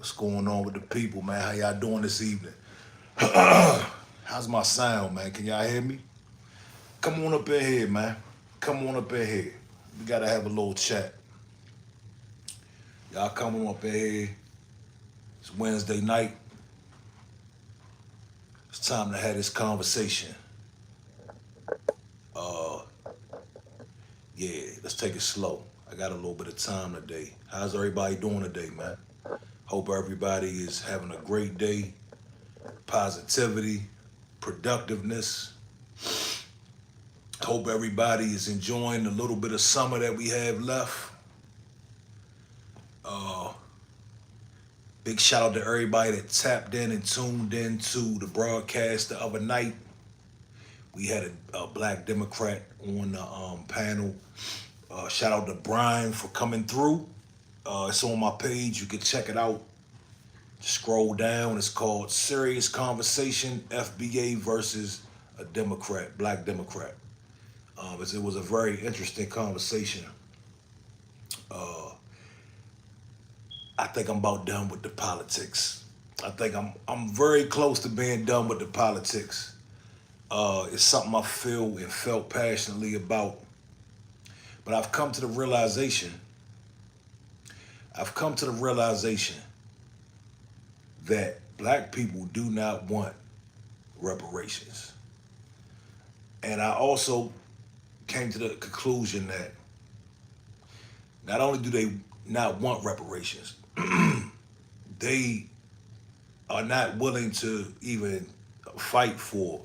What's going on with the people, man? How y'all doing this evening? How's my sound, man? Can y'all hear me? Come on up in here, man. Come on up in here. We gotta have a little chat. Y'all come on up in here. It's Wednesday night. It's time to have this conversation. Uh, yeah, let's take it slow. I got a little bit of time today. How's everybody doing today, man? Hope everybody is having a great day. Positivity, productiveness. Hope everybody is enjoying the little bit of summer that we have left. Uh, Big shout out to everybody that tapped in and tuned in to the broadcast the other night. We had a black Democrat on the panel. Shout out to Brian for coming through. It's on my page. You can check it out. Scroll down. It's called Serious Conversation FBA versus a Democrat, black Democrat. It was a very interesting conversation. Uh, I think I'm about done with the politics. I think I'm very close to being done with the politics. It's something I feel and felt passionately about. But I've come to the realization that black people do not want reparations. And I also came to the conclusion that not only do they not want reparations, they are not willing to even fight for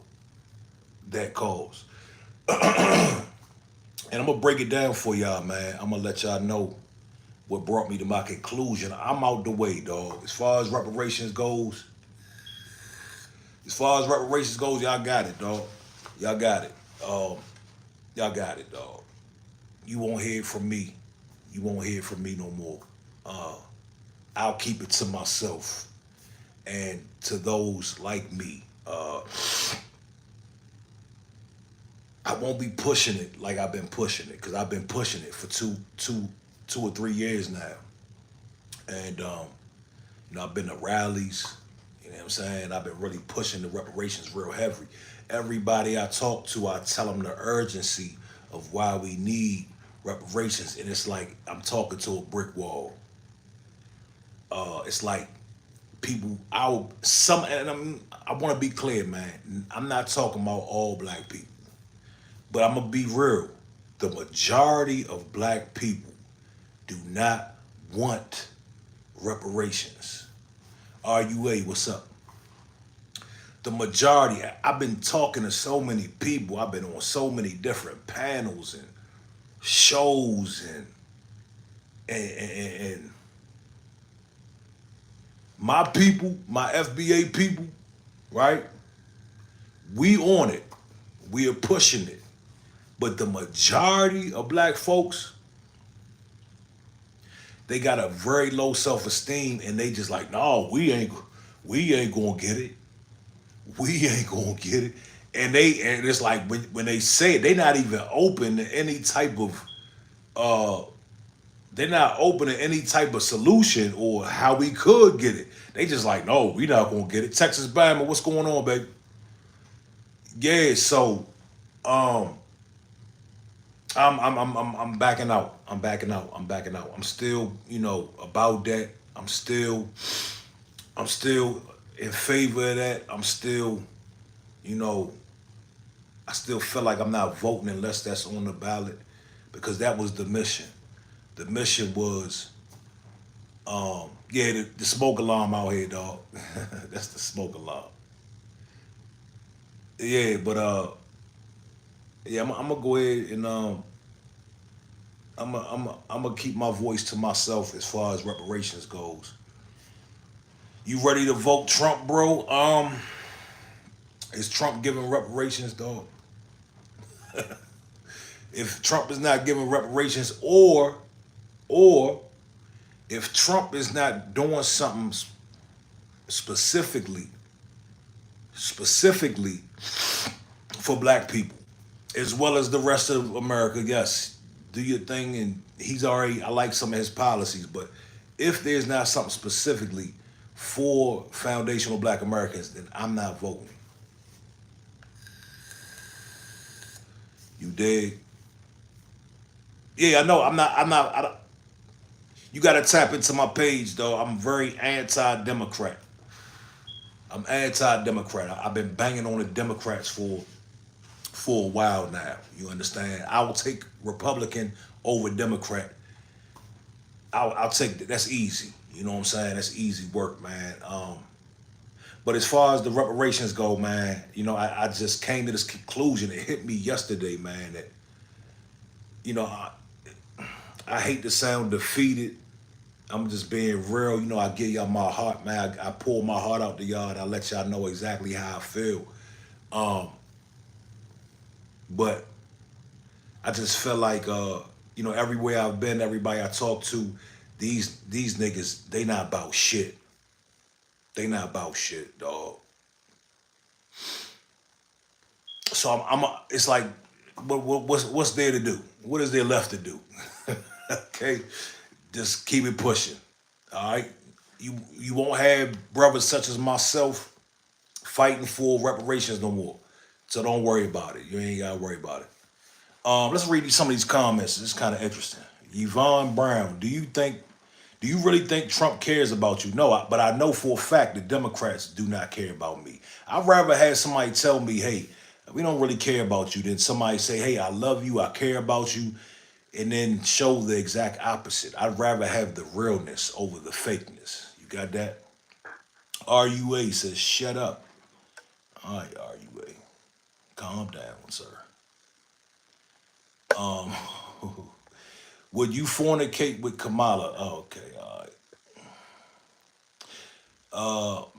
that cause. And I'm gonna break it down for y'all, man. I'm gonna let y'all know what brought me to my conclusion. I'm out the way, dog. As far as reparations goes, y'all got it, dog. Y'all got it. Y'all got it, dog. You won't hear it from me. You won't hear it from me no more. Uh, I'll keep it to myself and to those like me. I won't be pushing it like I've been pushing it because I've been pushing it for two or 3 years now, and I've been to rallies. You know what I'm saying? I've been really pushing the reparations real heavy. Everybody I talk to, I tell them the urgency of why we need reparations, and it's like I'm talking to a brick wall. It's like people, I want to be clear, man. I'm not talking about all black people, but I'm gonna be real. The majority of black people do not want reparations. RUA, what's up? The majority, I've been talking to so many people, I've been on so many different panels and shows and my people, my FBA people, right? We on it. We are pushing it. But the majority of black folks, they got a very low self-esteem and they just like, no, we ain't gonna get it. We ain't gonna get it. And it's like when they say it, they not even open to any type of uh they're not open to any type of solution or how we could get it. They just like, no, we not gonna get it. Texas Bama, what's going on, baby? Yeah, so um I'm backing out. I'm backing out. I'm backing out. I'm still, about that. I'm still in favor of that. You know, I still feel like I'm not voting unless that's on the ballot because that was the mission. The mission was, yeah, the smoke alarm out here, dog. That's the smoke alarm. Yeah, but yeah, I'm gonna go ahead and I'm gonna keep my voice to myself as far as reparations goes. You ready to vote Trump, bro? Is Trump giving reparations, dog? If Trump is not giving reparations, or if Trump is not doing something specifically, specifically for black people, as well as the rest of America, yes, do your thing. And I like some of his policies, but if there's not something specifically for foundational Black Americans, then I'm not voting. You dig? Yeah, I know. I'm not. I'm not. I don't, you got to tap into my page, though. I'm very anti-democrat. I'm anti-democrat. I've been banging on the Democrats for a while now. You understand? I will take Republican over Democrat. I'll take that. That's easy. You know what I'm saying? That's easy work, man. But as far as the reparations go, man, I just came to this conclusion. It hit me yesterday, man, that, you know, I hate to sound defeated. I'm just being real. I give y'all my heart, man. I pull my heart out to y'all and I let y'all know exactly how I feel. Um, but I just feel like, everywhere I've been, everybody I talk to, these niggas, they not about shit. They not about shit, dog. So it's like, what's there to do? What is there left to do? Okay, just keep it pushing. All right, you won't have brothers such as myself fighting for reparations no more. So don't worry about it. You ain't gotta worry about it. Let's read some of these comments. It's kind of interesting. Yvonne Brown, do you really think Trump cares about you? No, but I know for a fact that Democrats do not care about me. I'd rather have somebody tell me, hey, we don't really care about you, than somebody say, hey, I love you, I care about you, and then show the exact opposite. I'd rather have the realness over the fakeness. You got that? RUA says, shut up. All right, RUA. Calm down, sir. Um, would you fornicate with Kamala? Oh, okay, all right.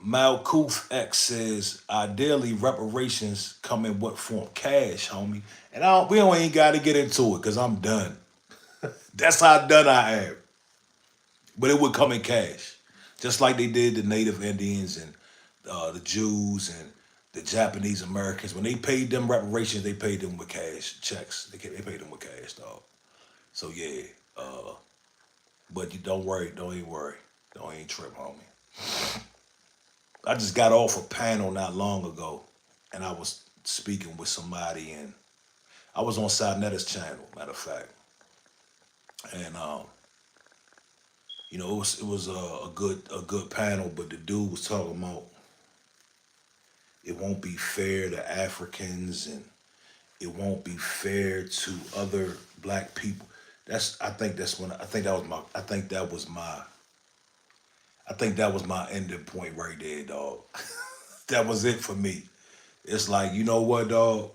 Malkuth X says, ideally, reparations come in what form? Cash, homie. And we don't ain't got to get into it because I'm done. That's how done I am. But it would come in cash, just like they did the Native Indians and the Jews and the Japanese Americans. When they paid them reparations, they paid them with cash checks. They paid them with cash, dog. So yeah, but you don't worry, don't even worry, don't even trip, homie. I just got off a panel not long ago, and I was speaking with somebody, and I was on Sinetta's channel, matter of fact, and it was a good panel, but the dude was talking about it won't be fair to Africans and it won't be fair to other black people. I think that's when I think that was my I think that was my I think that was my ending point right there, dog. That was it for me. It's like, you know what, dog?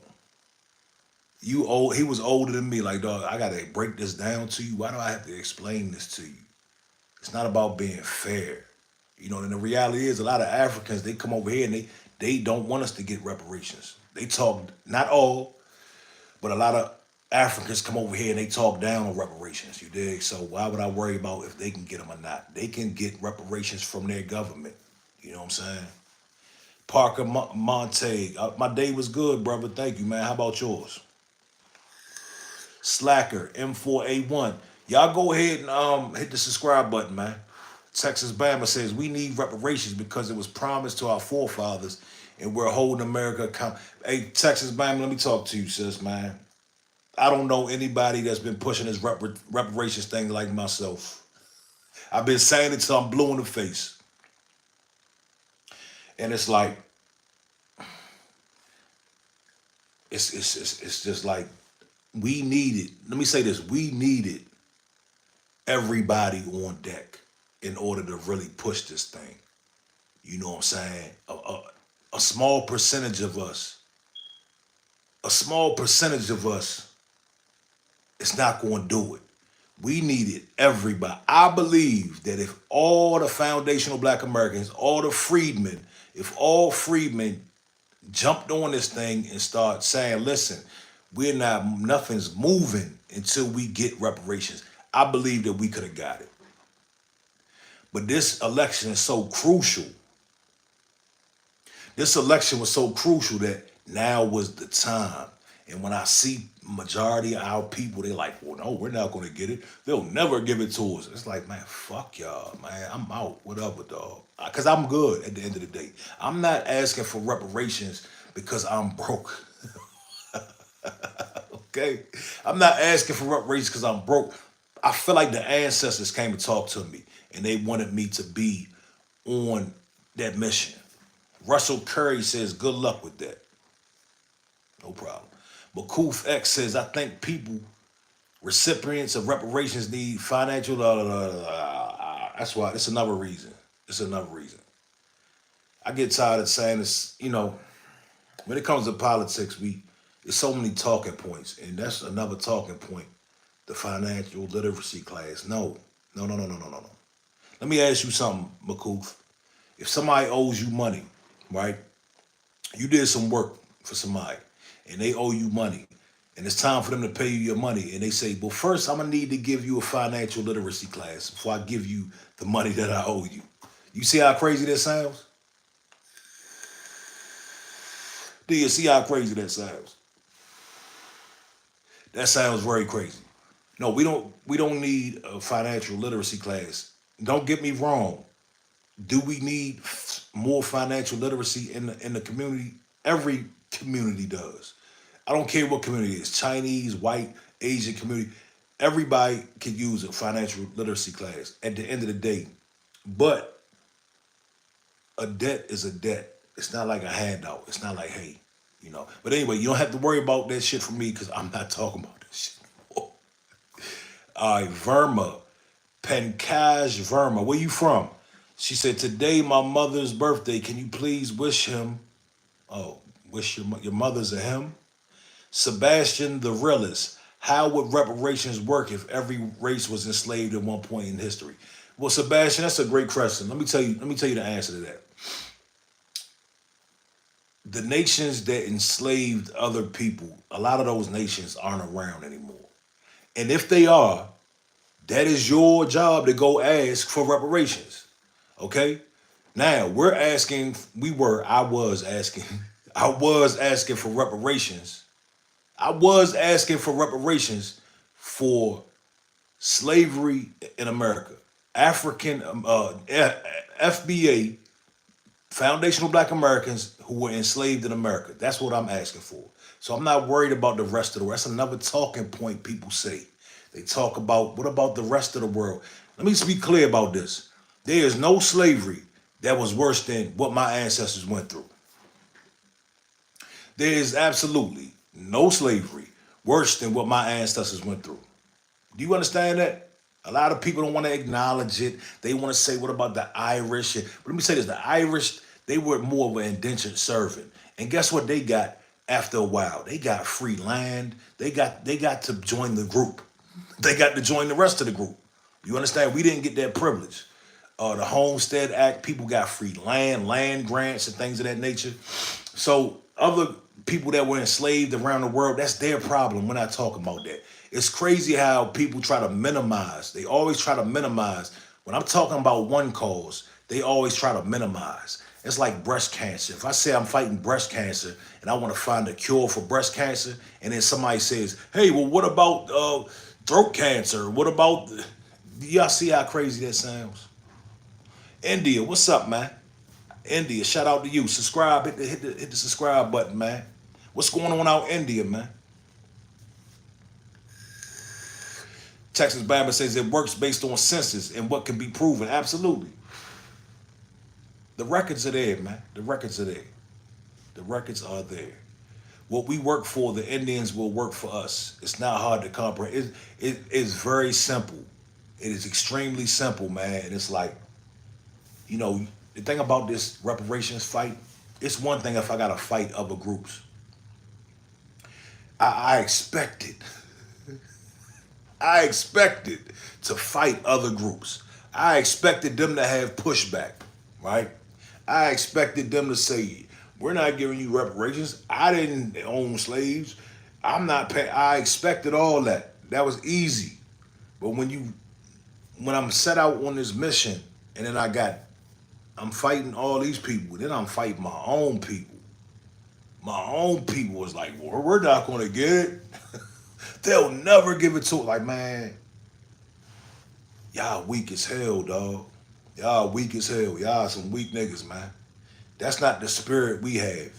You old he was older than me. Like, dog, I gotta break this down to you. Why do I have to explain this to you? It's not about being fair. And the reality is a lot of Africans, they come over here and they don't want us to get reparations. They talk, not all, but a lot of Africans come over here and they talk down on reparations. You dig? So why would I worry about if they can get them or not? They can get reparations from their government. You know what I'm saying? Parker Monte, my day was good, brother. Thank you, man. How about yours? Slacker M4A1. Y'all go ahead and hit the subscribe button, man. Texas Bama says we need reparations because it was promised to our forefathers, and we're holding America accountable. Hey, Texas Bama, let me talk to you, sis, man. I don't know anybody that's been pushing this reparations thing like myself. I've been saying it till I'm blue in the face, and it's like it's just like we needed. Let me say this: we needed everybody on deck in order to really push this thing. You know what I'm saying? A small percentage of us, it's not going to do it. We needed everybody. I believe that if all the foundational black Americans, all the freedmen, if all freedmen jumped on this thing and start saying, listen, nothing's moving until we get reparations, I believe that we could have got it. But this election is so crucial. This election was so crucial that now was the time. And when I see majority of our people, they like, well, no, we're not going to get it. They'll never give it to us. It's like, man, fuck y'all, man. I'm out. Whatever, dog. Because I'm good at the end of the day. I'm not asking for reparations because I'm broke. Okay? I'm not asking for reparations because I'm broke. I feel like the ancestors came to talk to me and they wanted me to be on that mission. Russell Curry says, good luck with that. No problem. Makoof X says, I think people, recipients of reparations need financial. That's why. It's another reason. It's another reason. I get tired of saying this. When it comes to politics, there's so many talking points, and that's another talking point. The financial literacy class. No, no, no, no, no, no, no, no. Let me ask you something, Makoof. If somebody owes you money, right? You did some work for somebody, and they owe you money, and it's time for them to pay you your money, and they say, well, first I'm gonna need to give you a financial literacy class before I give you the money that I owe you. You see how crazy that sounds? Do you see how crazy that sounds? That sounds very crazy. No, we don't need a financial literacy class. Don't get me wrong. Do we need more financial literacy in the community? Every community does. I don't care what community it is, Chinese, white, Asian community. Everybody can use a financial literacy class at the end of the day. But a debt is a debt. It's not like a handout. It's not like, hey, But anyway, you don't have to worry about that shit for me because I'm not talking about this shit anymore. All right, Verma, Pankaj Verma, where you from? She said, today my mother's birthday. Can you please wish him? Oh, wish your mother's a him? Sebastian the realist. How would reparations work if every race was enslaved at one point in history? Well, Sebastian, that's a great question. Let me tell you the answer to that. The nations that enslaved other people, a lot of those nations aren't around anymore. And if they are, that is your job to go ask for reparations. Okay? Now I was asking, I was asking for reparations. I was asking for reparations for slavery in America. African FBA, foundational black Americans who were enslaved in America. That's what I'm asking for. So I'm not worried about the rest of the world. That's another talking point people say. They talk about, what about the rest of the world? Let me just be clear about this. There is no slavery that was worse than what my ancestors went through. There is absolutely no slavery worse than what my ancestors went through. Do you understand that? A lot of people don't want to acknowledge it. They want to say, what about the Irish? But let me say this, the Irish, they were more of an indentured servant. And guess what they got after a while? They got free land. They got to join the group. They got to join the rest of the group. You understand? We didn't get that privilege. The Homestead Act, people got free land grants and things of that nature. So other people that were enslaved around the world, that's their problem. We're not talking about that. It's crazy how people try to minimize. They always try to minimize. When I'm talking about one cause, they always try to minimize. It's like breast cancer. If I say I'm fighting breast cancer and I want to find a cure for breast cancer, and then somebody says, hey, well, what about throat cancer? What about... Y'all see how crazy that sounds? India, what's up, man? India, shout out to you. Subscribe, hit the subscribe button, man. What's going on out in India, man? Texas Bama says it works based on census and what can be proven. Absolutely. The records are there, man. The records are there. The records are there. What we work for, the Indians will work for us. It's not hard to comprehend. It is very simple. It is extremely simple, man. And it's like, the thing about this reparations fight, it's one thing if I got to fight other groups. I expected. I expected to fight other groups. I expected them to have pushback, right? I expected them to say, we're not giving you reparations. I didn't own slaves. I'm not paying. I expected all that. That was easy. But when I'm set out on this mission and then I'm fighting all these people, then I'm fighting my own people. My own people was like, well, we're not gonna get it. They'll never give it to it. Like, man, y'all weak as hell, dog. Y'all weak as hell. Y'all some weak niggas, man. That's not the spirit we have.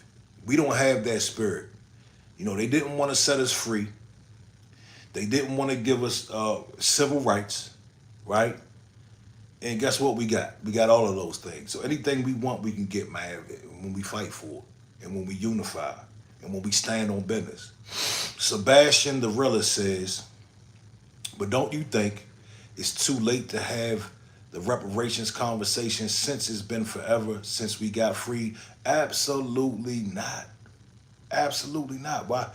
We don't have that spirit. You know, they didn't want to set us free. They didn't want to give us civil rights, right? And guess what we got? We got all of those things. So anything we want, we can get, man, when we fight for it, and when we unify, and when we stand on business. Sebastian the Realist says, but don't you think it's too late to have the reparations conversation since it's been forever since we got free? Absolutely not. Absolutely not. Why?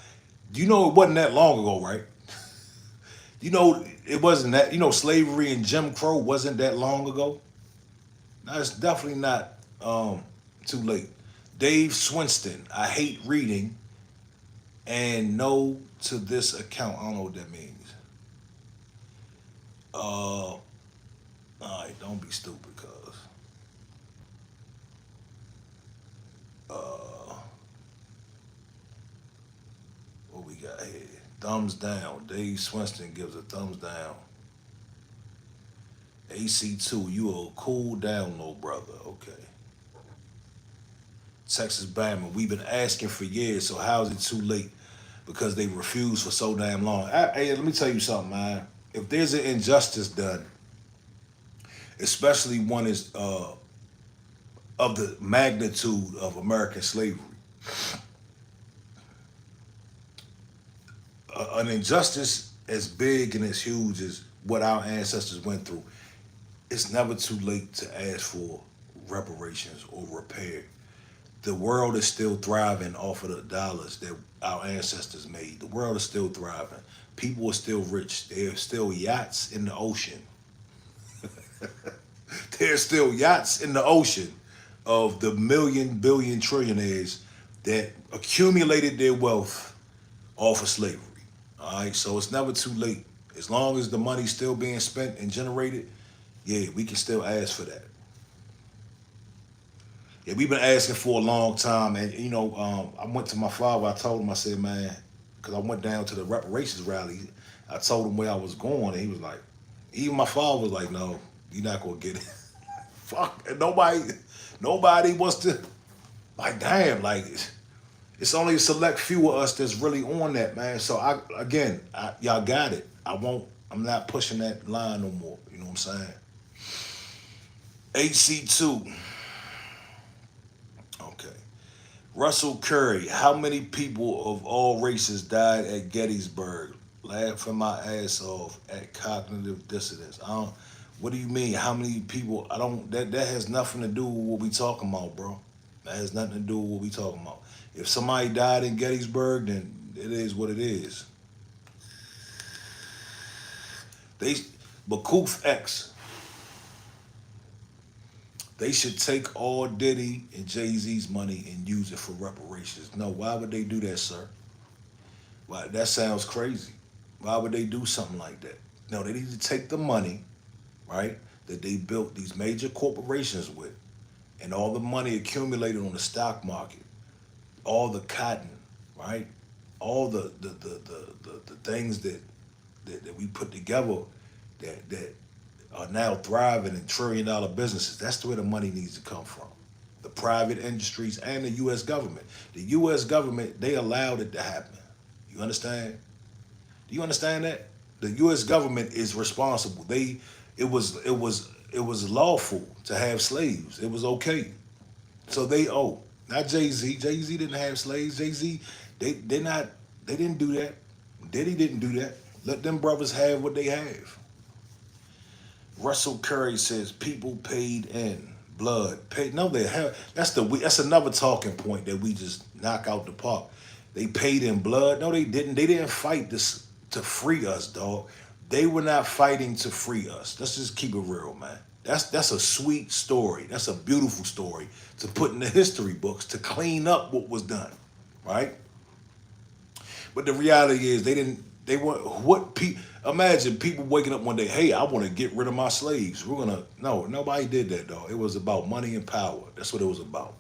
You know it wasn't that long ago, right? You know it wasn't that. You know slavery and Jim Crow wasn't that long ago. No, it's definitely not too late. Dave Swinston, I hate reading and no to this account. I don't know what that means. All right, don't be stupid, cuz. Uh, what we got here? Thumbs down. Dave Swinston gives a thumbs down. AC2, you a cool down, little brother. Okay. Texas Bama, we've been asking for years, so how is it too late? Because they refused for so damn long. Hey, let me tell you something, man. If there's an injustice done, especially one is of the magnitude of American slavery, an injustice as big and as huge as what our ancestors went through, it's never too late to ask for reparations or repair. The world is still thriving off of the dollars that our ancestors made. The world is still thriving. People are still rich. There's still yachts in the ocean. There's still yachts in the ocean of the million, billion trillionaires that accumulated their wealth off of slavery. All right, so it's never too late. As long as the money's still being spent and generated, yeah, we can still ask for that. Yeah, we've been asking for a long time, and you know, I went to my father. I told him, I said, man, because I went down to the reparations rally. I told him where I was going, and he was like, even my father was like, no, you're not gonna get it. Fuck, and nobody wants to. Like, damn, like it's only a select few of us that's really on that, man. So y'all got it. I'm not pushing that line no more. You know what I'm saying? HC2. Okay. Russell Curry, how many people of all races died at Gettysburg? Laughing my ass off at cognitive dissonance. What do you mean? How many people? I don't. That has nothing to do with what we talking about, bro. That has nothing to do with what we talking about. If somebody died in Gettysburg, then it is what it is. They, Bakoof X. They should take all Diddy and Jay-Z's money and use it for reparations. No, why would they do that, sir? Why, that sounds crazy. Why would they do something like that? No, they need to take the money, right, that they built these major corporations with, and all the money accumulated on the stock market, all the cotton, right, all the things that we put together that are now thriving in trillion-dollar businesses. That's where the money needs to come from. The private industries and the U.S. government. The U.S. government, they allowed it to happen. You understand? Do you understand that? The U.S. government is responsible. It was lawful to have slaves. It was okay. So they owe. Not Jay-Z. Jay-Z didn't have slaves. Jay-Z, they didn't do that. Diddy didn't do that. Let them brothers have what they have. Russell Curry says people paid in blood. Paid, no, they have. That's another talking point that we just knock out the park. They paid in blood. No, they didn't. They didn't fight this to free us, dog. They were not fighting to free us. Let's just keep it real, man. That's a sweet story. That's a beautiful story to put in the history books to clean up what was done, right? But the reality is they didn't. They weren't. What people imagine people waking up one day, hey, I want to get rid of my slaves. No, nobody did that, dog. It was about money and power. That's what it was about.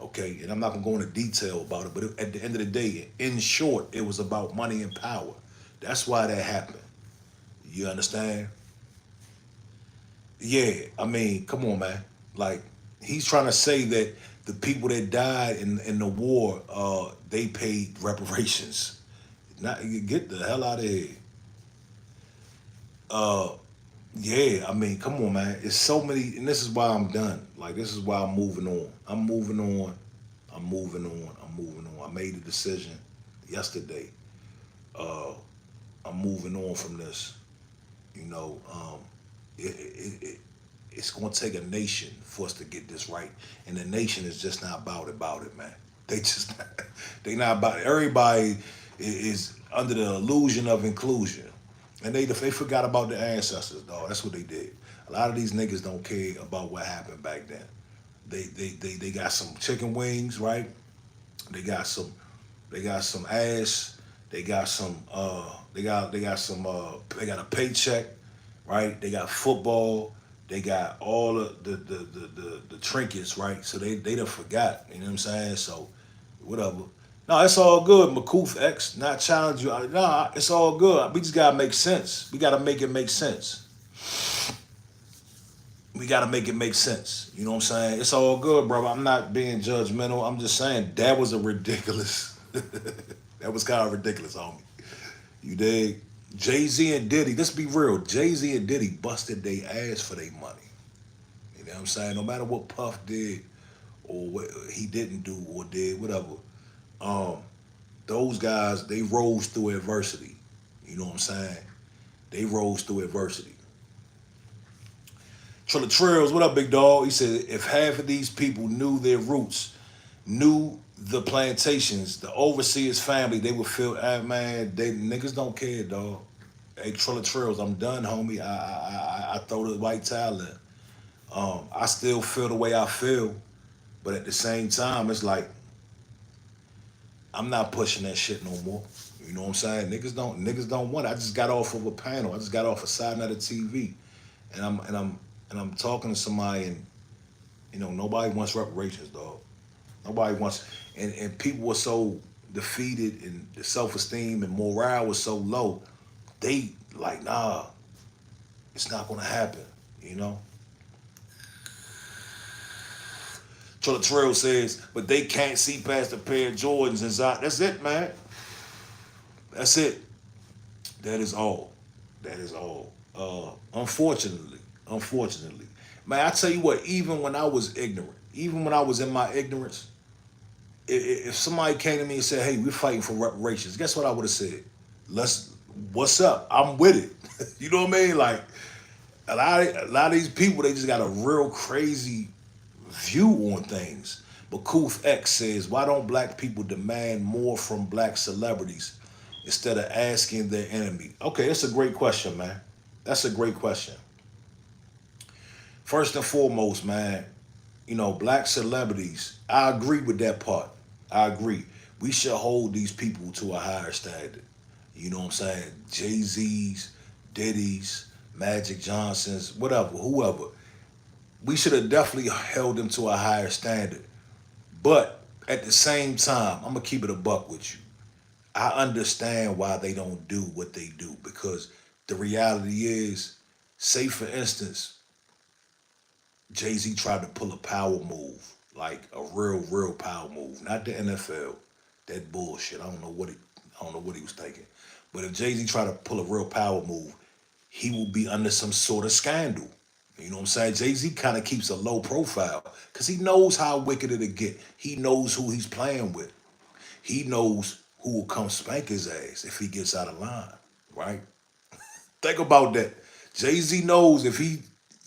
Okay, and I'm not gonna go into detail about it, but at the end of the day, in short, it was about money and power. That's why that happened. You understand? Yeah, I mean, come on, man. Like, he's trying to say that the people that died in the war, they paid reparations. Not get the hell out of here. Uh, yeah, I mean, come on, man. It's so many, and this is why I'm done. Like, this is why I'm moving on. I'm moving on. I'm moving on. I'm moving on. I made a decision yesterday. Uh, I'm moving on from this. You know, it's going to take a nation for us to get this right, and the nation is just not about it, man. They just they not about it. Everybody is under the illusion of inclusion, and they forgot about their ancestors, dog. That's what they did. A lot of these niggas don't care about what happened back then. They got some chicken wings, right? They got some they got some ass. They got some they got a paycheck, right? They got football. They got all of the trinkets, right? So they done forgot. You know what I'm saying? So whatever. No, it's all good, Makoof X. Not challenge you. Nah, it's all good. We just gotta make sense. We gotta make it make sense. We gotta make it make sense. You know what I'm saying? It's all good, bro. I'm not being judgmental. I'm just saying that was a ridiculous. That was kind of ridiculous, homie. You dig? Jay Z and Diddy. Let's be real. Jay Z and Diddy busted their ass for their money. You know what I'm saying? No matter what Puff did or what he didn't do or did, whatever. Um, those guys they rose through adversity. You know what I'm saying? They rose through adversity. Trilla Trails, what up, big dog? He said if half of these people knew their roots, knew the plantations, the overseers' family, they would feel, man, they niggas don't care, dog. Hey, Trilla Trails, I'm done, homie. I throw the white towel in. I still feel the way I feel, but at the same time, it's like I'm not pushing that shit no more. You know what I'm saying? Niggas don't want it. I just got off of a panel. I just got off a side of the TV, and I'm talking to somebody, and nobody wants reparations, dog. Nobody wants, and people were so defeated, and the self esteem and morale was so low. They like, nah, it's not gonna happen. You know. Trilla Trail says, but they can't see past a pair of Jordans inside. That's it, man. That's it. That is all. That is all. Unfortunately, man, I tell you what. Even when I was ignorant, even when I was in my ignorance, if somebody came to me and said, "Hey, we're fighting for reparations," guess what I would have said? Let's. What's up? I'm with it. You know what I mean? Like a lot of these people, they just got a real crazy view on things. But Koof X says, why don't black people demand more from black celebrities instead of asking their enemy? Okay, that's a great question, man. That's a great question. First and foremost, man, black celebrities, I agree with that part. I agree. We should hold these people to a higher standard. You know what I'm saying? Jay-Z's, Diddy's, Magic Johnson's, whatever, whoever. We should have definitely held them to a higher standard. But at the same time, I'm gonna keep it a buck with you. I understand why they don't do what they do because the reality is, say for instance, Jay Z tried to pull a power move, like a real power move, not the NFL. That bullshit. I don't know what he was thinking. But if Jay Z tried to pull a real power move, he will be under some sort of scandal. You know what I'm saying? Jay Z kind of keeps a low profile because he knows how wicked it'll get. He knows who he's playing with. He knows who will come spank his ass if he gets out of line, right? Think about that. Jay Z knows if he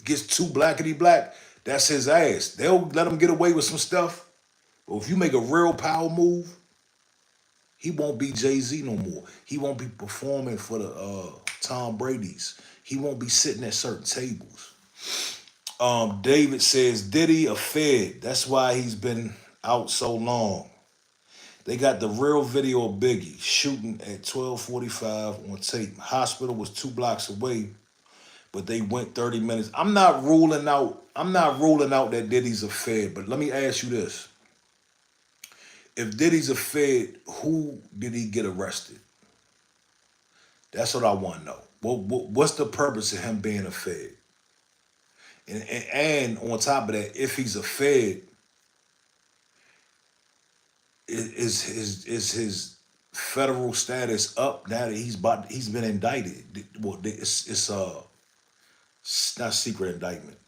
gets too blackety black, that's his ass. They'll let him get away with some stuff. But if you make a real power move, he won't be Jay Z no more. He won't be performing for the Tom Brady's. He won't be sitting at certain tables. David says Diddy a Fed. That's why he's been out so long. They got the real video of Biggie shooting at 12:45 on tape. Hospital was 2 blocks away, but they went 30 minutes. I'm not ruling out that Diddy's a Fed, but let me ask you this. If Diddy's a Fed, who did he get arrested? That's what I want to know. What's the purpose of him being a Fed? And on top of that, if he's a Fed, is his federal status up now that he's been indicted? Well, it's not secret indictment.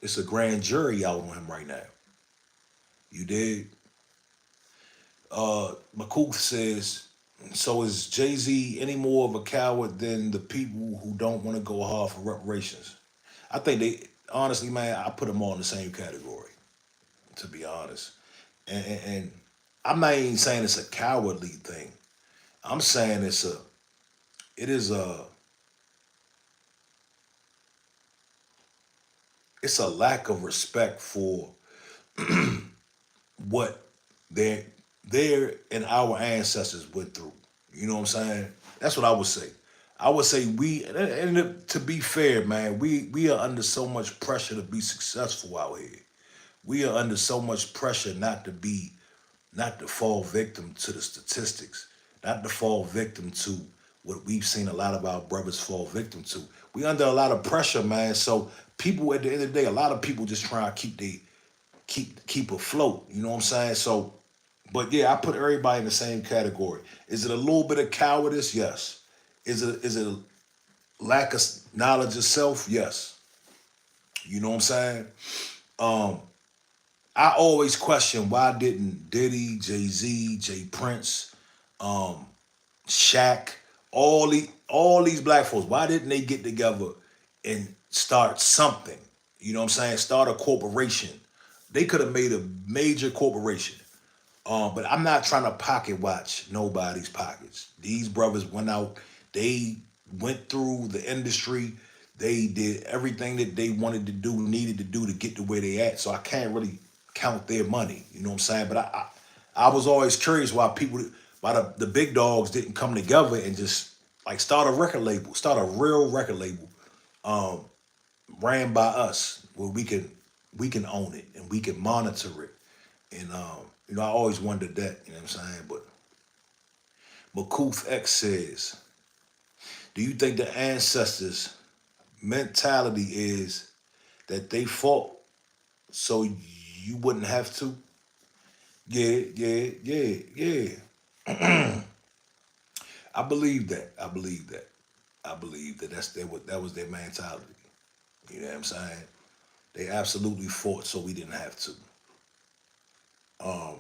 It's a grand jury out on him right now. You did. McCooth says, so is Jay-Z any more of a coward than the people who don't want to go hard for reparations? I think honestly, man, I put them all in the same category, to be honest. And I'm not even saying it's a cowardly thing. I'm saying it is it's a lack of respect for what their and our ancestors went through. You know what I'm saying? That's what I would say. I would say and to be fair, man, we are under so much pressure to be successful out here. We are under so much pressure not to fall victim to the statistics, not to fall victim to what we've seen a lot of our brothers fall victim to. We under a lot of pressure, man. So people at the end of the day, a lot of people just try to keep afloat. You know what I'm saying? So, but yeah, I put everybody in the same category. Is it a little bit of cowardice? Yes. Is it a lack of knowledge of self? Yes. You know what I'm saying? Um, I always question why didn't Diddy, Jay-Z, Jay Prince, um, Shaq, all these black folks, why didn't they get together and start something? You know what I'm saying? Start a corporation. They could have made a major corporation. But I'm not trying to pocket watch nobody's pockets. These brothers went out, they went through the industry, they did everything that they wanted to do, needed to do to get to where they at. So I can't really count their money. You know what I'm saying? But I was always curious why the big dogs didn't come together and just like start a record label, start a real record label, um, ran by us where we can own it and we can monitor it. And I always wondered that, you know what I'm saying? But McCooth X says, do you think the ancestors' mentality is that they fought so you wouldn't have to? Yeah, yeah, yeah, yeah. I believe that. I believe that. I believe that that was their mentality. You know what I'm saying? They absolutely fought so we didn't have to. Um,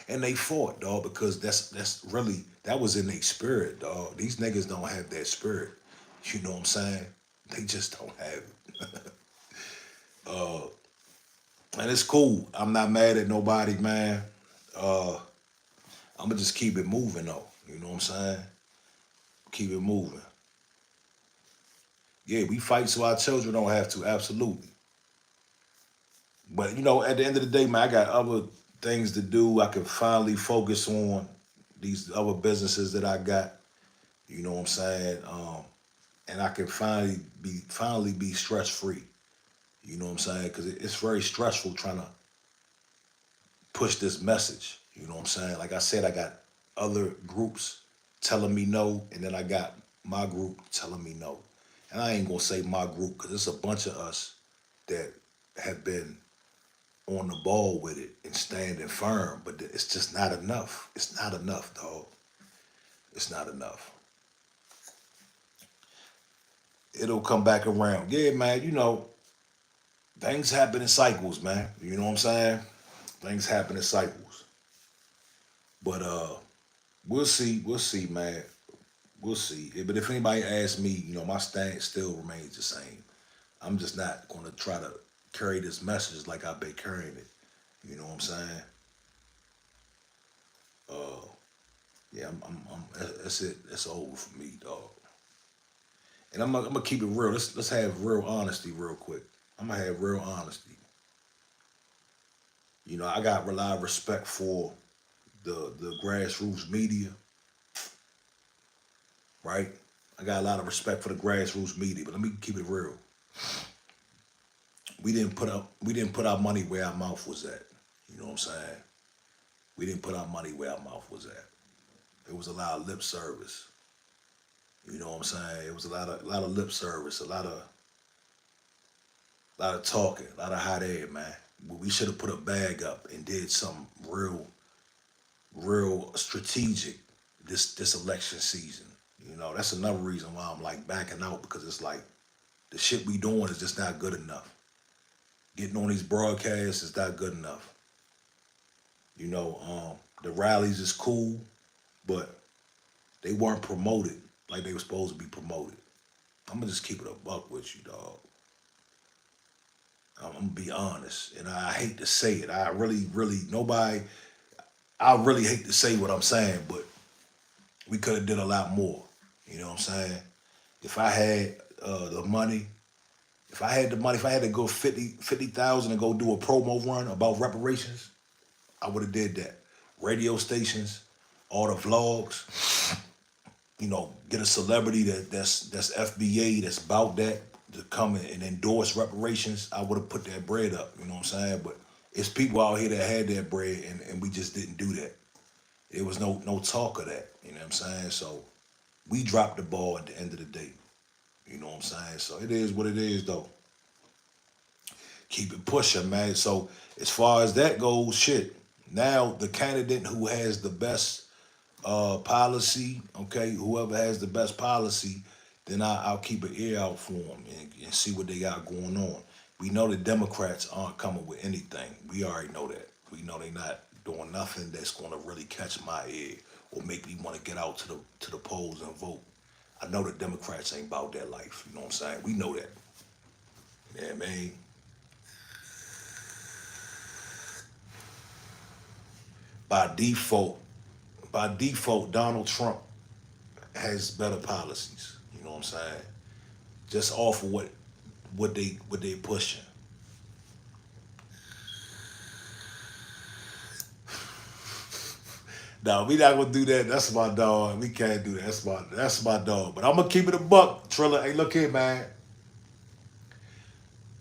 and they fought, dog, because that's really that was in their spirit, dog. These niggas don't have that spirit. You know what I'm saying? They just don't have it. uh, and it's cool. I'm not mad at nobody, man. Uh, I'm gonna just keep it moving, though. You know what I'm saying? Keep it moving. Yeah, we fight so our children don't have to. Absolutely. But at the end of the day, man, I got other things to do. I can finally focus on these other businesses that I got. You know what I'm saying? And I can finally be stress free. You know what I'm saying? Because it's very stressful trying to push this message. You know what I'm saying? Like I said, I got other groups telling me no, and then I got my group telling me no. And I ain't gonna say my group because it's a bunch of us that have been on the ball with it and standing firm, but it's just not enough. It's not enough, dog. It's not enough. It'll come back around. Yeah, man, things happen in cycles, man. You know what I'm saying? Things happen in cycles. But we'll see, man. We'll see. But if anybody asks me, my stance still remains the same. I'm just not gonna try to carry this message like I've been carrying it. You know what I'm saying? Uh, yeah, that's it. That's over for me, dog. And I'm gonna keep it real. Let's have real honesty real quick. I'm gonna have real honesty. I got a lot of respect for the grassroots media, right? I got a lot of respect for the grassroots media, but let me keep it real. We didn't put our money where our mouth was at. You know what I'm saying? We didn't put our money where our mouth was at. It was a lot of lip service. You know what I'm saying? It was a lot of lip service, a lot of talking, a lot of hot air, man. We should have put a bag up and did something real strategic this election season. You know, that's another reason why I'm like backing out because it's like the shit we doing is just not good enough. Getting on these broadcasts is not good enough. You know, the rallies is cool, but they weren't promoted like they were supposed to be promoted. I'm gonna just keep it a buck with you, dog. I'm gonna be honest, and I hate to say it. I really nobody. I really hate to say what I'm saying, but we could have did a lot more. You know what I'm saying? If I had the money, if I had to go 50,000 and go do a promo run about reparations, I would have did that. Radio stations, all the vlogs, get a celebrity that's FBA that's about that to come and endorse reparations. I would have put that bread up. You know what I'm saying? But it's people out here that had that bread, and we just didn't do that. There was no talk of that. You know what I'm saying? So we dropped the ball at the end of the day. You know what I'm saying? So it is what it is, though. Keep it pushing, man. So as far as that goes, shit. Now the candidate who has the best policy, okay, whoever has the best policy, then I'll keep an ear out for them and see what they got going on. We know the Democrats aren't coming with anything. We already know that. We know they're not doing nothing that's going to really catch my ear or make me want to get out to the polls and vote. I know the Democrats ain't about that life. You know what I'm saying? We know that. Yeah, man. By default, Donald Trump has better policies. You know what I'm saying? Just off of what they pushing. No, we not gonna do that. That's my dog. We can't do that. That's my dog. But I'm gonna keep it a buck, Trilla. Hey, look here, man.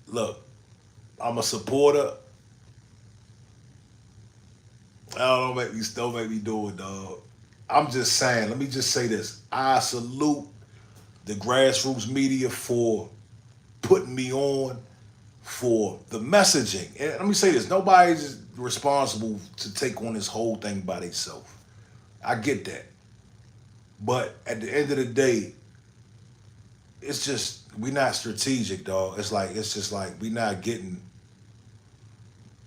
Look, I'm a supporter. Don't make me do it, dog. I'm just saying. Let me just say this. I salute the grassroots media for putting me on for the messaging. And let me say this: nobody's responsible to take on this whole thing by themselves. I get that, but at the end of the day, it's just we not strategic, dog. It's just like we not getting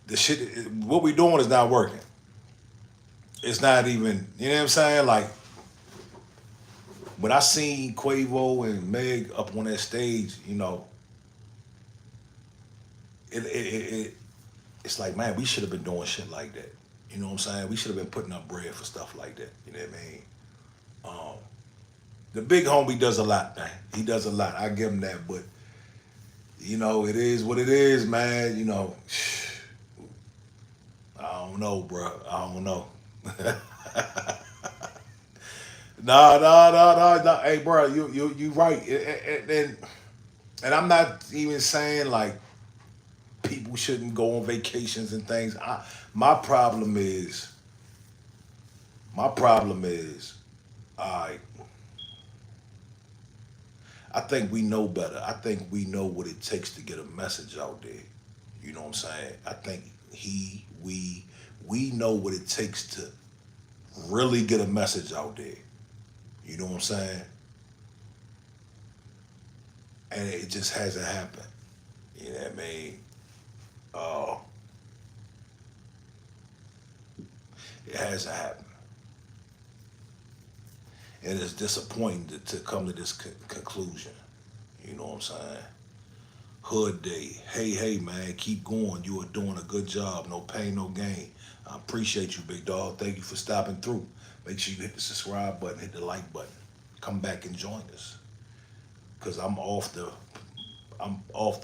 the shit. What we doing is not working. It's not even. You know what I'm saying? Like when I seen Quavo and Meg up on that stage, it's like, man, we should have been doing shit like that. You know what I'm saying? We should have been putting up bread for stuff like that. You know what I mean? Um, the big homie does a lot, man. He does a lot. I give him that, but it is what it is, man. I don't know, bro. I don't know. No, no, no, no, no. Hey, bro, you right. And I'm not even saying like people shouldn't go on vacations and things. My problem is, my problem is, I I think we know better. I think we know what it takes to get a message out there. You know what I'm saying? I think we know what it takes to really get a message out there. You know what I'm saying? And it just hasn't happened. You know what I mean? Uh, it hasn't happened. And it's disappointing to come to this conclusion. You know what I'm saying? Hood Day. Hey, man, keep going. You are doing a good job. No pain, no gain. I appreciate you, big dog. Thank you for stopping through. Make sure you hit the subscribe button, hit the like button. Come back and join us. Cause I'm off the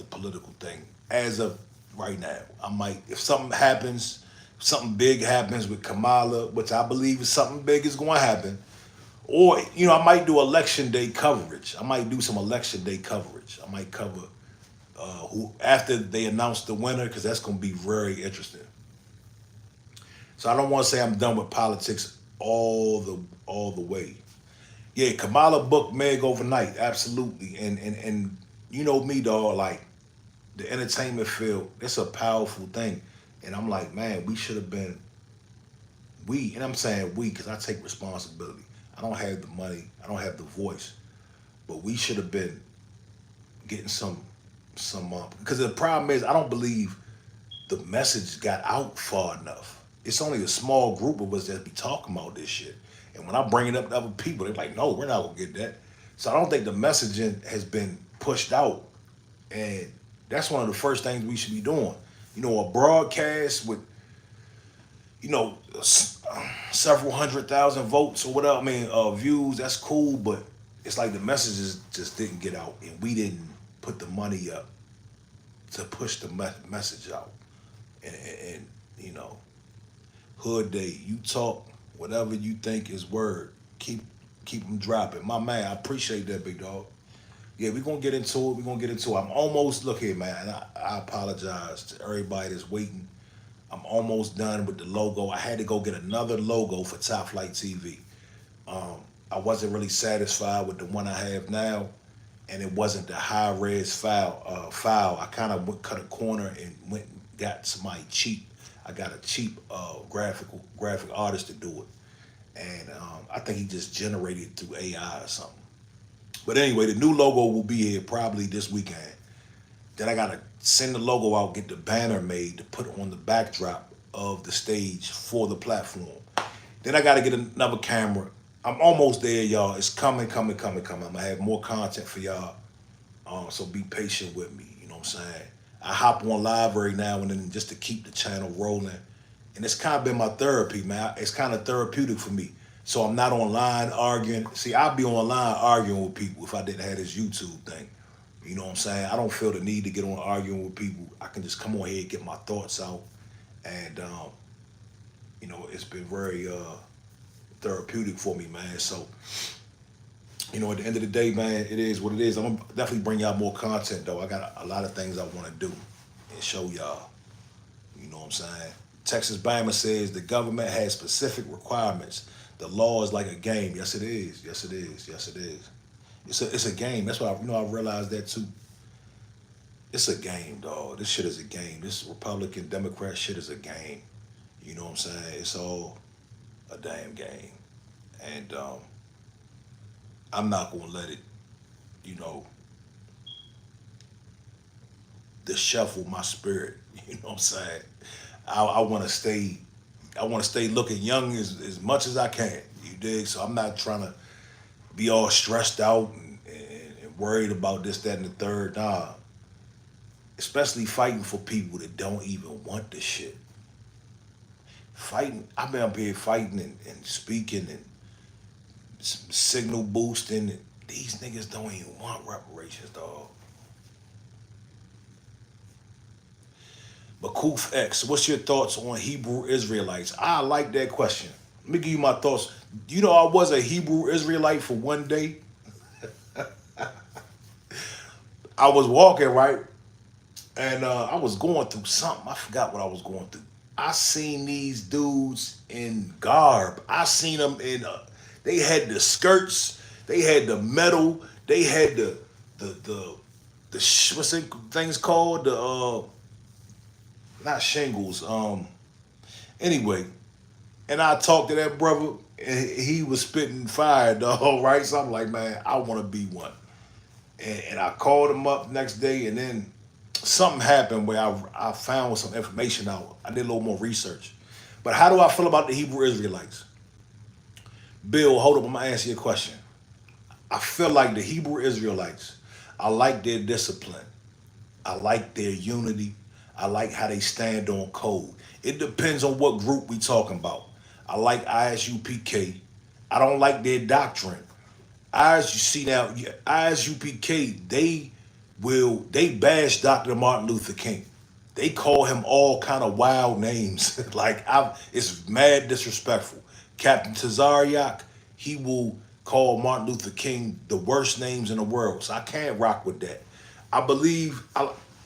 political thing as of right now. I might, if something happens, something big happens with Kamala, which I believe is something big is going to happen, or I might do election day coverage. I might do some election day coverage. I might cover who after they announce the winner, because that's going to be very interesting. So I don't want to say I'm done with politics all the way. Yeah, Kamala booked Meg overnight, absolutely. And you know me, dog. Like the entertainment field, it's a powerful thing. And I'm like, man, we should have been we, and I'm saying we because I take responsibility. I don't have the money, I don't have the voice, but we should have been getting some because the problem is I don't believe the message got out far enough. It's only a small group of us that be talking about this shit. And when I bring it up to other people, they're like, no, we're not gonna get that. So I don't think the messaging has been pushed out. And that's one of the first things we should be doing. You know, a broadcast with, you know, several 100,000 votes or whatever, I mean, views, that's cool, but it's like the messages just didn't get out and we didn't put the money up to push the message out. And you know, Hood Day, you talk whatever you think is word. Keep them dropping. My man, I appreciate that, big dog. Yeah, we're gonna get into it. We're gonna get into it. I'm almost look here, man. And I apologize to everybody that's waiting. I'm almost done with the logo. I had to go get another logo for Top Flight TV. I wasn't really satisfied with the one I have now, and it wasn't the high res file. I kind of cut a corner and went and got somebody cheap. I got a cheap graphic artist to do it, and I think he just generated it through AI or something. But anyway, the new logo will be here probably this weekend. Then I gotta send the logo out, get the banner made to put on the backdrop of the stage for the platform. Then I gotta get another camera. I'm almost there, y'all. It's coming. I'm gonna have more content for y'all. So be patient with me. You know what I'm saying? I hop on live every now and then just to keep the channel rolling. And it's kind of been my therapy, man. It's kind of therapeutic for me. So I'm not online arguing. See, I'd be online arguing with people if I didn't have this YouTube thing. You know what I'm saying? I don't feel the need to get on arguing with people. I can just come on here and get my thoughts out. And, you know, it's been very therapeutic for me, man. So, you know, at the end of the day, man, it is what it is. I'm going to definitely bring y'all more content, though. I got a lot of things I want to do and show y'all. You know what I'm saying? Texas Bama says the government has specific requirements. The law is like a game. Yes, it is. Yes, it is. Yes, it is. It's a game. That's why I realized that too. It's a game, dog. This shit is a game. This Republican Democrat shit is a game. You know what I'm saying? It's all a damn game. And I'm not gonna let it, you know, disshuffle my spirit. You know what I'm saying? I wanna stay looking young as much as I can. You dig? So I'm not trying to be all stressed out and worried about this, that, and the third. Nah. Especially fighting for people that don't even want this shit. Fighting, I've been up here fighting and speaking and signal boosting. And these niggas don't even want reparations, dog. Bakoof X, what's your thoughts on Hebrew Israelites? I like that question. Let me give you my thoughts. You know, I was a Hebrew Israelite for one day. I was walking, right? And I was going through something. I forgot what I was going through. I seen these dudes in garb. I seen them in, they had the skirts, they had the metal, they had the what's it things called? The, not shingles. Anyway, and I talked to that brother, and he was spitting fire, dog, right? So I'm like, man, I want to be one. And I called him up next day, and then something happened where I found some information out. I did a little more research. But how do I feel about the Hebrew Israelites? Bill, hold up, I'm gonna answer your question. I feel like the Hebrew Israelites, I like their discipline. I like their unity. I like how they stand on code. It depends on what group we talking about. I like ISUPK. I don't like their doctrine. ISUPK, they bash Dr. Martin Luther King. They call him all kind of wild names. It's mad disrespectful. Captain Tazariak, he will call Martin Luther King the worst names in the world. So I can't rock with that.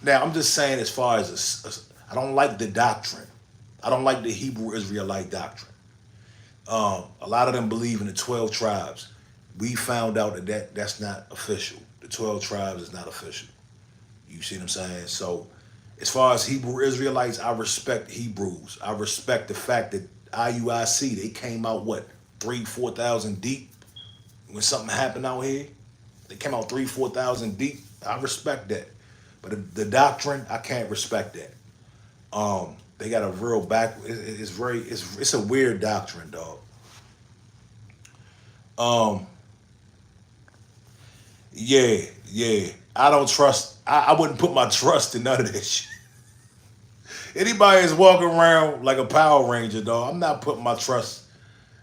Now I'm just saying as far as I don't like the doctrine. I don't like the Hebrew Israelite doctrine. A lot of them believe in the 12 tribes. We found out that's not official. The 12 tribes is not official. You see what I'm saying? So, as far as Hebrew Israelites, I respect Hebrews. I respect the fact that IUIC, they came out, what, 4,000 deep when something happened out here? They came out 4,000 deep. I respect that. But the doctrine, I can't respect that. They got a real back. It's a weird doctrine, dog. Um, yeah, yeah. I don't trust. I wouldn't put my trust in none of this shit. Anybody is walking around like a Power Ranger, dog. I'm not putting my trust.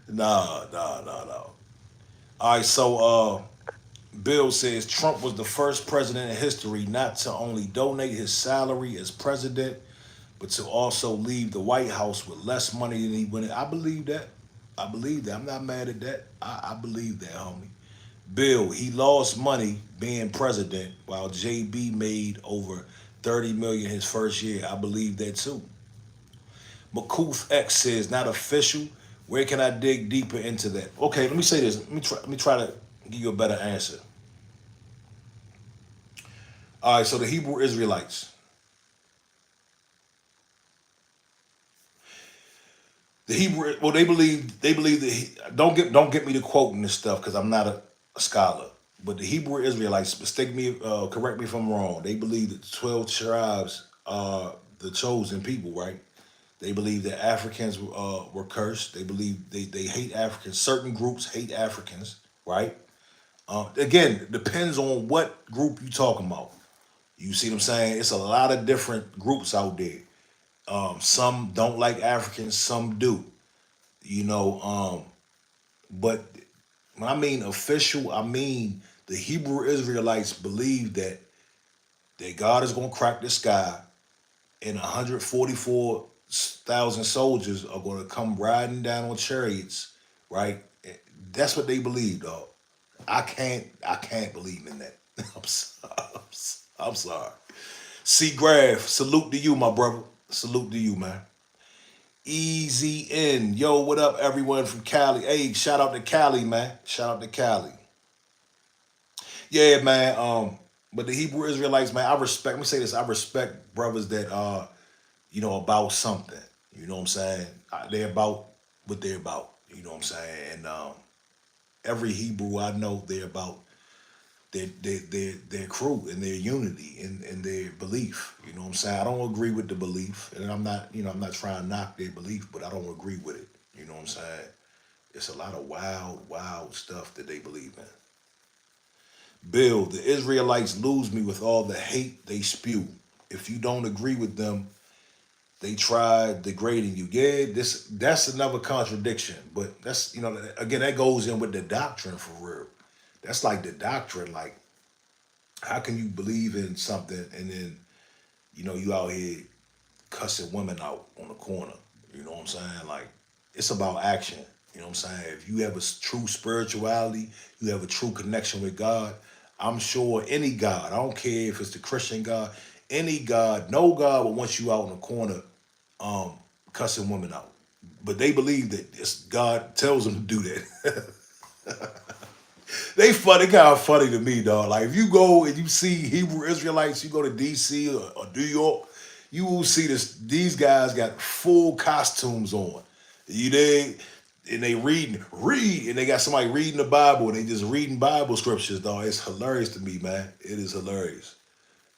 Nah, nah, nah, nah. All right, so Bill says Trump was the first president in history not to only donate his salary as president, but to also leave the White House with less money than he went. I believe that. I believe that. I'm not mad at that. I believe that, homie. Bill, he lost money being president while JB made over 30 million his first year. I believe that too. McCooth X says not official. Where can I dig deeper into that? Okay, let me say this. Let me try to give you a better answer. All right, so the Hebrew Israelites. The Hebrew, well, they believe that don't get me to quoting this stuff because I'm not a scholar. But the Hebrew Israelites, correct me if I'm wrong. They believe that the 12 tribes are the chosen people, right? They believe that Africans were cursed. They believe they hate Africans. Certain groups hate Africans, right? Again, depends on what group you talking about. You see what I'm saying? It's a lot of different groups out there. Some don't like Africans, some do. You know, but when I mean official, I mean the Hebrew Israelites believe that God is gonna crack the sky and 144,000 soldiers are gonna come riding down on chariots, right? That's what they believe, dog. I can't believe in that. I'm sorry. C Graf, salute to you, my brother. Salute to you, man. Easy in. Yo, what up, everyone from Cali? Hey, shout out to Cali, man. Shout out to Cali. Yeah, man. But the Hebrew Israelites, man, I respect. Let me say this: I respect brothers that are, about something. You know what I'm saying? They're about what they're about. You know what I'm saying? And every Hebrew I know, they're about their crew and their unity and their belief. You know what I'm saying? I don't agree with the belief, and I'm not trying to knock their belief, but I don't agree with it. You know what I'm saying? It's a lot of wild, wild stuff that they believe in. Bill, the Israelites lose me with all the hate they spew. If you don't agree with them, they try degrading you. Yeah, that's another contradiction. But that's again that goes in with the doctrine for real. That's like the doctrine. Like, how can you believe in something and then you out here cussing women out on the corner? You know what I'm saying? Like, it's about action. You know what I'm saying? If you have a true spirituality, you have a true connection with God, I'm sure any God, I don't care if it's the Christian God, any God, no God will want you out in the corner um, cussing women out. But they believe that God tells them to do that. They funny, kind of funny to me, dog. Like, if you go and you see Hebrew Israelites, you go to DC or New York, you will see this. These guys got full costumes on. You dig? And they read, and they got somebody reading the Bible, and they just reading Bible scriptures, dog. It's hilarious to me, man. It is hilarious.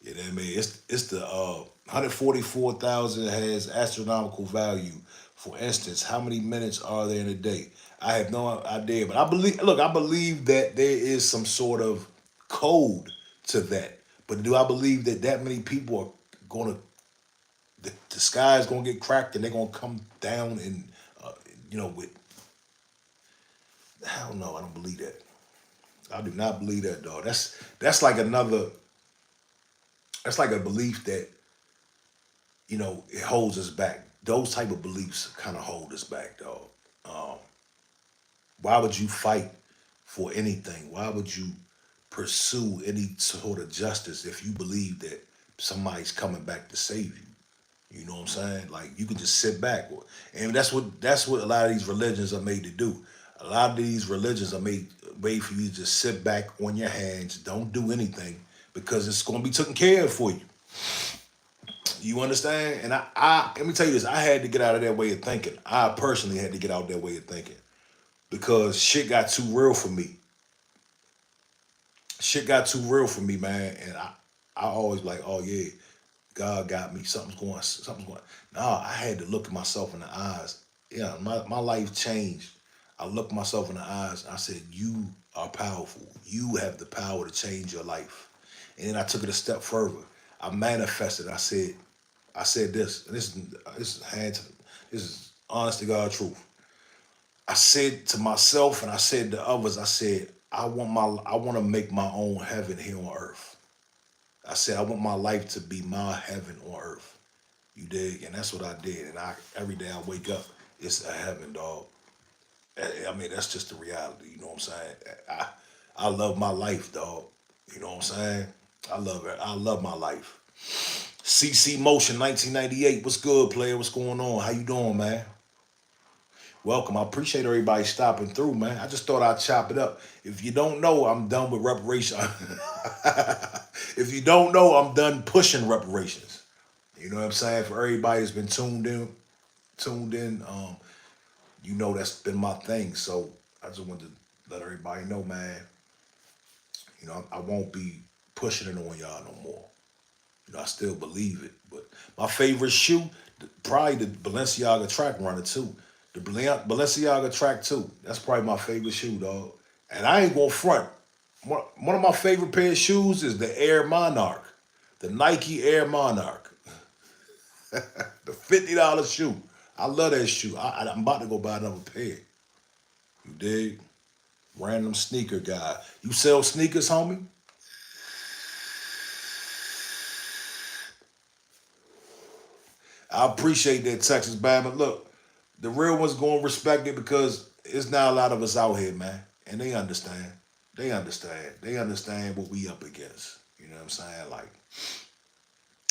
You know what I mean? It's the 144,000 has astronomical value. For instance, how many minutes are there in a day? I have no idea, but I believe that there is some sort of code to that. But do I believe that many people are gonna the sky is gonna get cracked and they're gonna come down and with hell no, I don't believe that. I do not believe that, dog. That's like another. That's like a belief that it holds us back. Those type of beliefs kind of hold us back, dog. Um, why would you fight for anything? Why would you pursue any sort of justice if you believe that somebody's coming back to save you? You know what I'm saying? Like you can just sit back, and that's what a lot of these religions are made to do. A lot of these religions are made for you to just sit back on your hands, don't do anything, because it's going to be taken care of for you. You understand? And I let me tell you this: I had to get out of that way of thinking. I personally had to get out of that way of thinking because shit got too real for me. Shit got too real for me, man. And I always like, oh yeah, God got me. Something's going. Something's going. No, I had to look at myself in the eyes. Yeah, my life changed. I looked myself in the eyes. I said, "You are powerful. You have the power to change your life." And then I took it a step further. I manifested. I said this. And this is honest to God truth. I said to myself and I said to others. I said, I want to make my own heaven here on earth. I said I want my life to be my heaven on earth. You dig? And that's what I did. And every day I wake up, it's a heaven, dog. I mean, that's just the reality. You know what I'm saying? I love my life, dog. You know what I'm saying? I love it. I love my life. CC Motion 1998. What's good, player? What's going on? How you doing, man? Welcome. I appreciate everybody stopping through, man. I just thought I'd chop it up. If you don't know, I'm done with reparations. If you don't know, I'm done pushing reparations. You know what I'm saying? For everybody that's been tuned in, you know that's been my thing. So I just wanted to let everybody know, man. You know, I won't be pushing it on y'all no more. You know, I still believe it. But my favorite shoe, probably the Balenciaga track runner too. The Balenciaga track too. That's probably my favorite shoe, dog. And I ain't gonna front. One of my favorite pair of shoes is the Air Monarch, the Nike Air Monarch, the $50 shoe. I love that shoe. I'm about to go buy another pair. You dig? Random sneaker guy. You sell sneakers, homie? I appreciate that, Texas Bama. Look, the real ones gonna respect it because it's not a lot of us out here, man, and they understand. They understand. They understand what we up against. You know what I'm saying? Like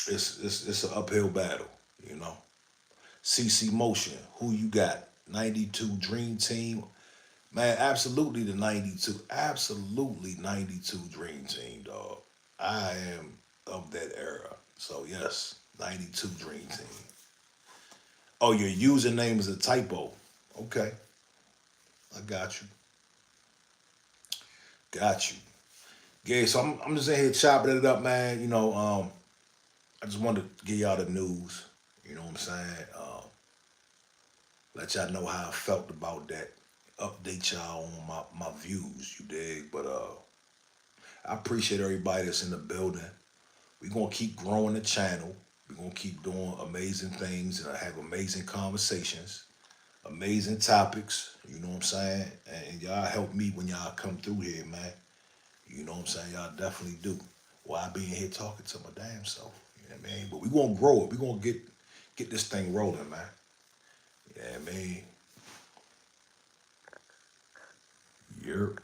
it's an uphill battle. You know. CC Motion, who you got? 92 Dream Team. Man, absolutely the 92. Absolutely 92 Dream Team, dog. I am of that era. So yes, 92 Dream Team. Oh, your username is a typo. Okay, I got you. Got you. Yeah, so I'm just in here chopping it up, man. I just wanted to give y'all the news. You know what I'm saying? Let y'all know how I felt about that. Update y'all on my views, you dig? But I appreciate everybody that's in the building. We're gonna keep growing the channel. We're gonna keep doing amazing things and have amazing conversations, amazing topics. You know what I'm saying? And y'all help me when y'all come through here, man. You know what I'm saying? Y'all definitely do. Well, I be in here talking to my damn self. You know what I mean? But we gonna grow it. We gonna get this thing rolling, man. Yeah, man. You're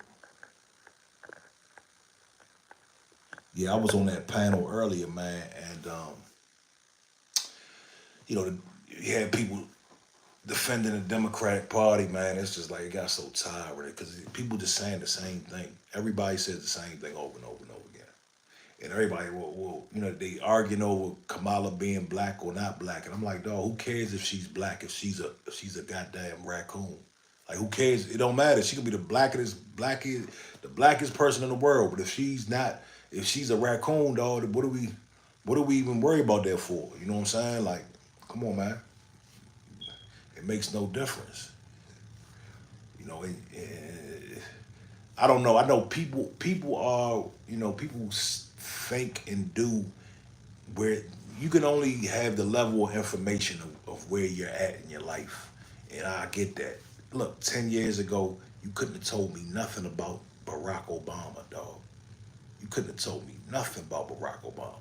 Yeah, I was on that panel earlier, man, and you know, you had people defending the Democratic Party, man. It's just like it got so tired with it because people just saying the same thing. Everybody says the same thing over and over and over again, and everybody will they arguing over Kamala being black or not black, and I'm like, dog, who cares if she's black if she's a goddamn raccoon? Like, who cares? It don't matter. She could be the blackest person in the world, but if she's a raccoon, dog, what do we even worry about that for? You know what I'm saying? Like, come on, man. It makes no difference. You know, I don't know. I know people are, people think and do where you can only have the level of information of where you're at in your life. And I get that. Look, 10 years ago, you couldn't have told me nothing about Barack Obama, dog. You couldn't have told me nothing about Barack Obama.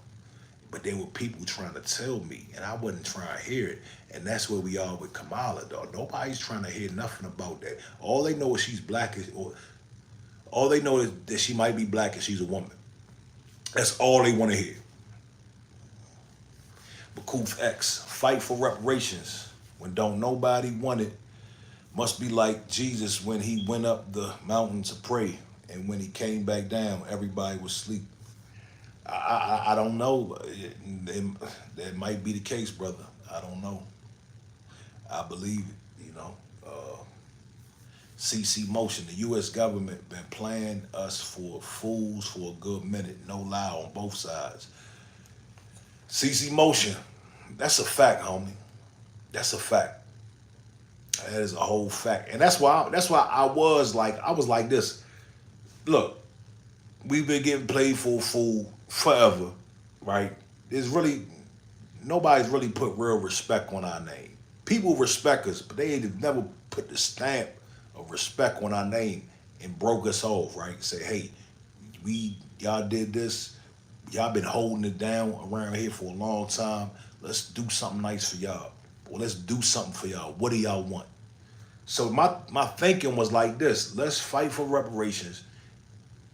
But there were people trying to tell me, and I wasn't trying to hear it. And that's where we are with Kamala, dog. Nobody's trying to hear nothing about that. All they know is she's black, or all they know is that she might be black and she's a woman. That's all they want to hear. Bakoof X, fight for reparations when don't nobody want it. Must be like Jesus when he went up the mountain to pray, and when he came back down, everybody was asleep. I don't know. That might be the case, brother. I don't know. I believe it. CC Motion, the U.S. government been playing us for fools for a good minute. No lie on both sides. CC Motion, that's a fact, homie. That's a fact. That is a whole fact, and that's why I was like this. Look, we've been getting played for a fool forever, right? There's really nobody's really put real respect on our name. People respect us, but they ain't never put the stamp of respect on our name and broke us off, right? Say, hey, y'all did this, y'all been holding it down around here for a long time. Let's do something nice for y'all. Well, let's do something for y'all. What do y'all want? So my thinking was like this: let's fight for reparations,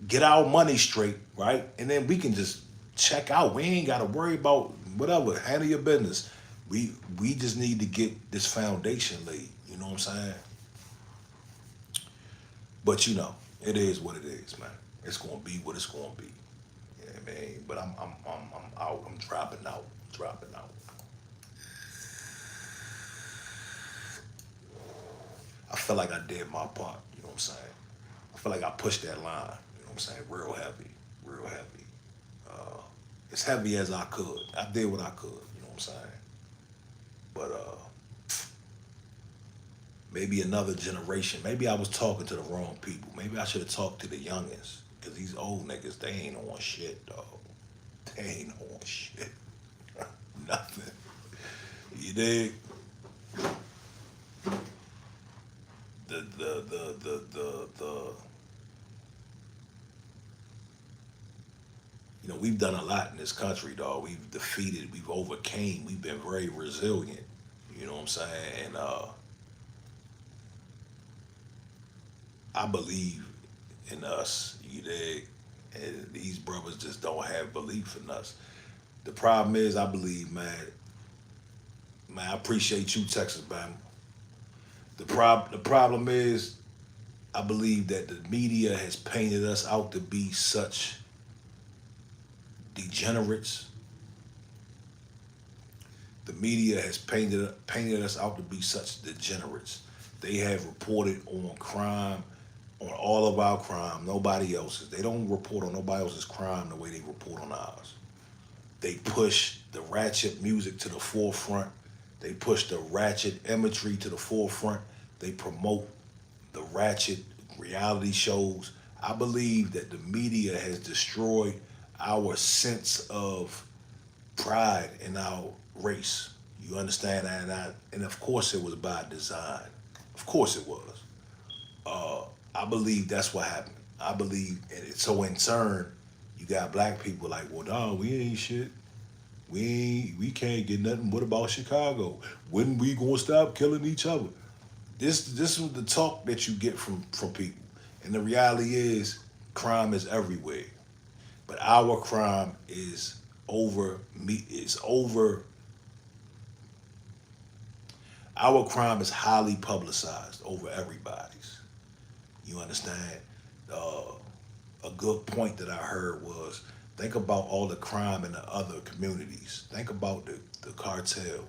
get our money straight, right? And then we can just check out. We ain't gotta worry about whatever. Handle your business. We just need to get this foundation laid. You know what I'm saying? But it is what it is, man. It's gonna be what it's gonna be. Yeah, man. But I'm out. I'm dropping out. Dropping out. I feel like I did my part. You know what I'm saying? I feel like I pushed that line. You know what I'm saying? Real heavy. Real heavy. As heavy as I could. I did what I could. You know what I'm saying? But maybe another generation. Maybe I was talking to the wrong people. Maybe I should have talked to the youngins. Because these old niggas, they ain't on shit, dog. They ain't on shit. Nothing. You dig? The we've done a lot in this country, dog. We've defeated, we've overcame, we've been very resilient. You know what I'm saying? And I believe in us, you dig? And these brothers just don't have belief in us. The problem is, I believe, man, I appreciate you, Texas Bama. The problem is, I believe that the media has painted us out to be such degenerates. The media has painted us out to be such degenerates. They have reported on crime, on all of our crime, nobody else's. They don't report on nobody else's crime the way they report on ours. They push the ratchet music to the forefront. They push the ratchet imagery to the forefront. They promote the ratchet reality shows. I believe that the media has destroyed our sense of pride in our race. You understand? And of course it was by design. Of course it was. I believe that's what happened. I believe, and so in turn, you got black people like, well, no, we ain't shit. We can't get nothing. What about Chicago? When we gonna stop killing each other? This was the talk that you get from people. And the reality is, crime is everywhere. But our crime is our crime is highly publicized over everybody's. You understand? A good point that I heard was, think about all the crime in the other communities. Think about the cartel.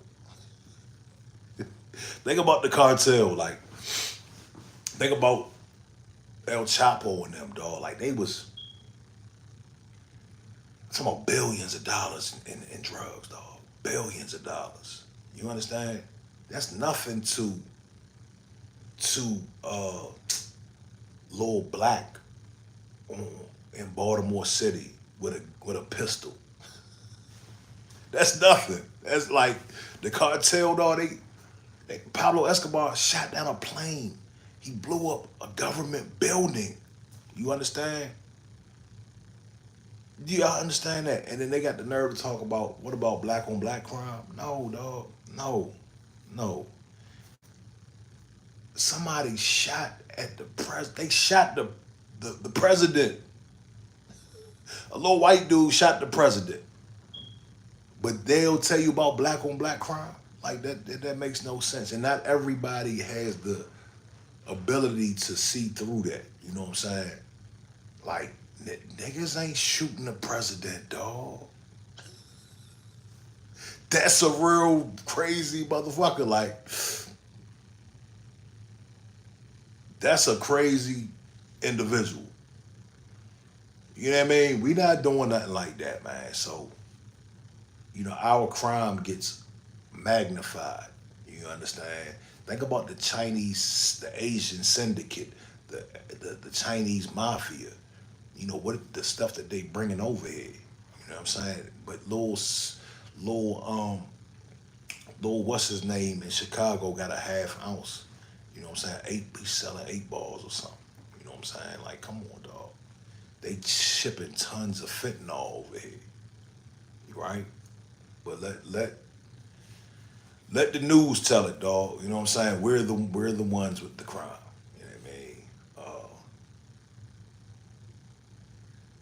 Think about the cartel. Like, think about El Chapo and them, dog. Like, they was talking about billions of dollars in drugs, dog. Billions of dollars. You understand? That's nothing to little black in Baltimore City with a pistol. That's nothing. That's like the cartel, dog. Pablo Escobar shot down a plane. He blew up a government building. You understand? Do y'all understand that? And then they got the nerve to talk about, what about black on black crime? No, dog. No. Somebody shot at the they shot the president. A little white dude shot the president. but they'll tell you about black on black crime. Like that makes no sense. And not everybody has the ability to see through that. You know what I'm saying? Like, niggas ain't shooting the president, dog. That's a real crazy motherfucker. Like, that's a crazy individual. You know what I mean? We not doing nothing like that, man. So, our crime gets magnified. You understand? Think about the Chinese, the Asian syndicate, the Chinese mafia. What the stuff that they bringing over here. You know what I'm saying? But little what's his name in Chicago got a half ounce. You know what I'm saying? He's selling 8 balls or something. You know what I'm saying? Like, come on, dog. They shipping tons of fentanyl over here, right? But let the news tell it, dog. You know what I'm saying? We're the ones with the crime. You know what I mean?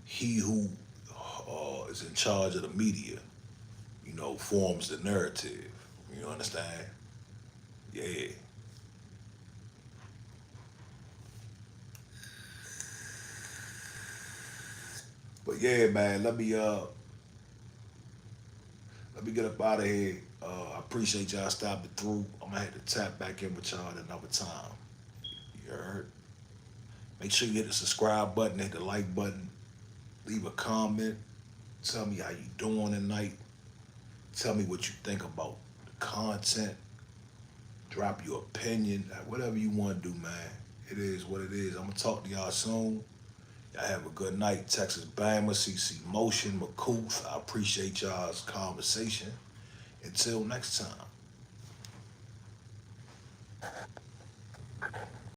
He who is in charge of the media, forms the narrative. You understand? Yeah. But yeah, man, let me get up out of here. I appreciate y'all stopping through. I'm gonna have to tap back in with y'all at another time. You heard? Make sure you hit the subscribe button, hit the like button, leave a comment, tell me how you doing tonight. Tell me what you think about the content. Drop your opinion, whatever you want to do, man. It is what it is. I'm gonna talk to y'all soon. Y'all have a good night. Texas Bama, CC Motion, McCooth. I appreciate y'all's conversation. Until next time.